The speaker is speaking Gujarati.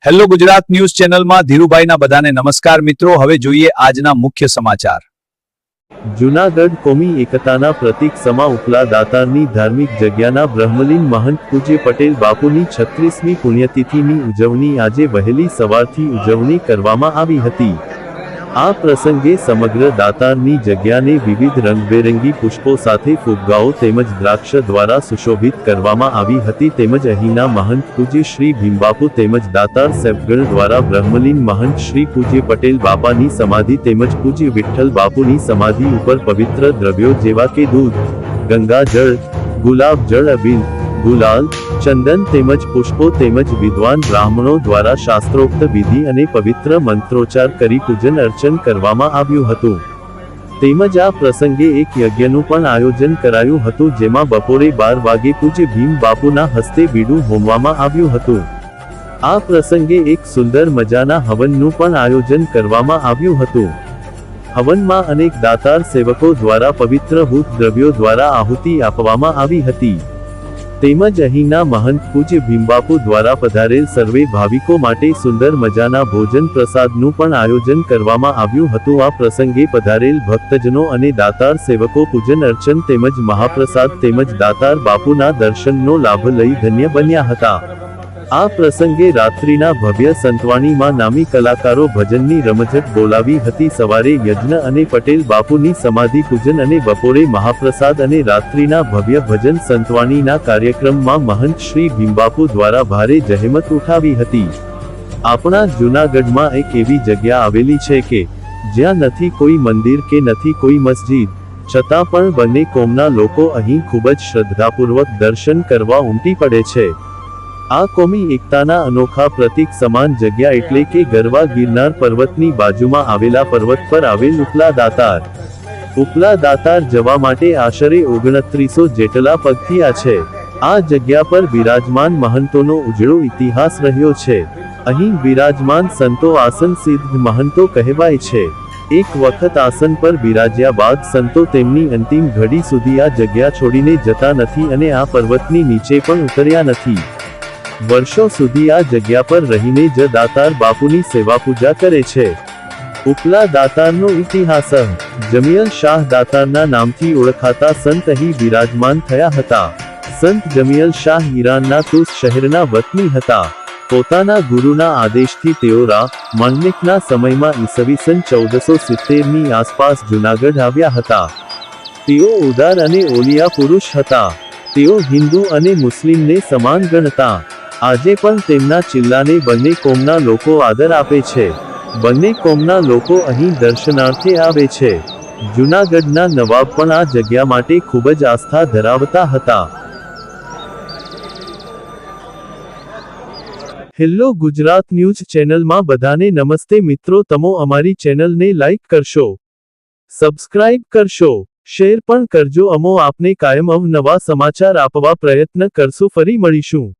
હેલો ગુજરાત ન્યૂઝ ચેનલમાં ધીરુભાઈના બધાને નમસ્કાર મિત્રો। હવે જોઈએ આજના મુખ્ય સમાચાર। જૂનાગઢ કોમી એકતાના પ્રતીક સમા ઉપલા દાતારની ધાર્મિક જગ્યાના બ્રહ્મલીન મહંત પૂજ્ય પટેલ બાપુની 36મી પુણ્યતિથિની ઉજવણી આજે વહેલી સવારથી ઉજવણી કરવામાં આવી હતી। આ પ્રસંગે સમગ્ર દાતારની જગ્યાને વિવિધ રંગબેરંગી પુષ્પો સાથે ફુગ્ગાઓ તેમજ દ્રાક્ષ દ્વારા સુશોભિત કરવામાં આવી હતી। તેમજ અહીંના મહંત પૂજ્ય શ્રી ભીમબાપુ તેમજ દાતાર સેવકગણ દ્વારા બ્રહ્મલીન મહંત શ્રી પૂજ્ય પટેલ બાપાની સમાધિ તેમજ પૂજ્ય વિઠ્ઠલ બાપુની સમાધિ ઉપર પવિત્ર દ્રવ્યો જેવા કે દૂધ, ગંગાજળ, ગુલાબ જળ, અબીલ, ગુલાલ, ચંદન તેમજ પુષ્પો તેમજ વિદ્વાન બ્રાહ્મણો દ્વારા શાસ્ત્રોક્ત વિધિ અને પવિત્ર મંત્રોચ્ચાર કરી પૂજન અર્ચન કરવામાં આવ્યું હતું। તેમજ આ પ્રસંગે એક યજ્ઞનું પણ આયોજન કરાયું હતું, જેમાં બપોરે 12 વાગે પૂજ્ય ભીમ બાપુના હસ્તે બીડું હોમવામાં આવ્યું હતું। આ પ્રસંગે એક સુંદર મજાના હવનનું પણ આયોજન કરવામાં આવ્યું હતું। હવનમાં અનેક દાતાર સેવકો દ્વારા પવિત્ર ભૂત દ્રવ્યો દ્વારા આહુતિ આપવામાં આવી હતી। તેમજ અહીંના મહંત પૂજ્ય ભીમબાપુ દ્વારા પધારેલ સર્વે ભાવિકો માટે સુંદર મજાના ભોજન પ્રસાદનું પણ આયોજન કરવામાં આવ્યું હતું। આ પ્રસંગે પધારેલ ભક્તજનો અને દાતાર સેવકો પૂજન અર્ચન તેમજ મહાપ્રસાદ તેમજ દાતાર બાપુના દર્શનનો લાભ લઈ ધન્ય બન્યા હતા। આ પ્રસંગે રાત્રિના ભવ્ય સંતવાણીમાં નામી કલાકારો ભજનની રમઝટ બોલાવી હતી। સવારે યજ્ઞ અને પટેલ બાપુની સમાધિ પૂજન અને બપોરે મહાપ્રસાદ અને રાત્રિના ભવ્ય ભજન સંતવાણીના કાર્યક્રમમાં મહંત શ્રી ભીમબાપુ દ્વારા ભારે જહેમત ઉઠાવી હતી। આપણા જૂનાગઢમાં એક એવી જગ્યા આવેલી છે કે જ્યાં નથી કોઈ મંદિર કે નથી કોઈ મસ્જિદ, છતાં પણ બંને કોમના લોકો અહીં ખૂબ જ શ્રદ્ધાપૂર્વક દર્શન કરવા ઉમટી પડે છે। આ કોમી એકતાના અનોખા પ્રતીક સમાન જગ્યા એટલે કે ગરવા ગિરનાર પર્વતની બાજુમાં આવેલા પર્વત પર આવેલ ઉપલા દાતાર। ઉપલા દાતાર જવા માટે આશરે 2900 જેટલા પગથિયા છે। આ જગ્યા પર બિરાજમાન મહંતોનો ઉજળો ઇતિહાસ રહ્યો છે। અહીં બિરાજમાન સંતો આસન સિદ્ધ મહંતો કહેવાય છે। એક વખત આસન પર બિરાજ્યા બાદ સંતો તેમની અંતિમ ઘડી સુધી આ જગ્યા છોડીને જતા નથી અને આ પર્વતની નીચે પણ ઉતર્યા નથી। વર્ષો સુધી આ જગ્યા પર રહીને જ દાતાર બાપુની સેવા પૂજા કરે છે। ઉપલા દાતારનો ઇતિહાસ જમિયલ શાહ દાતારના નામથી ઓળખાતા સંત અહીં બિરાજમાન થયા હતા। સંત જમિયલ શાહ ઈરાનના તુસ શહેરના વતની હતા। પોતાના ગુરુના આદેશથી તેઓ માંડલિકના સમયમાં ઈસવીસન 1470ની આસપાસ જૂનાગઢ આવ્યા હતા। તેઓ ઉદાર અને ઓલિયા પુરુષ હતા। તેઓ હિન્દુ અને મુસ્લિમને સમાન ગણતા। આજે પણ તેમના ચિલ્લાને બંને કોમના લોકો આદર આપે છે। બંને કોમના લોકો અહીં દર્શનાર્થે આવે છે। જૂનાગઢના નવાબ પણ આ જગ્યા માટે ખૂબ જ આસ્થા ધરાવતા હતા। હેલો ગુજરાત ન્યૂઝ ચેનલમાં બધાને નમસ્તે મિત્રો। તમો અમારી ચેનલને લાઈક કરશો, સબસ્ક્રાઇબ કરશો, શેર પણ કરજો। અમો આપને કાયમ અવનવા સમાચાર આપવા પ્રયત્ન કરશું। ફરી મળીશું।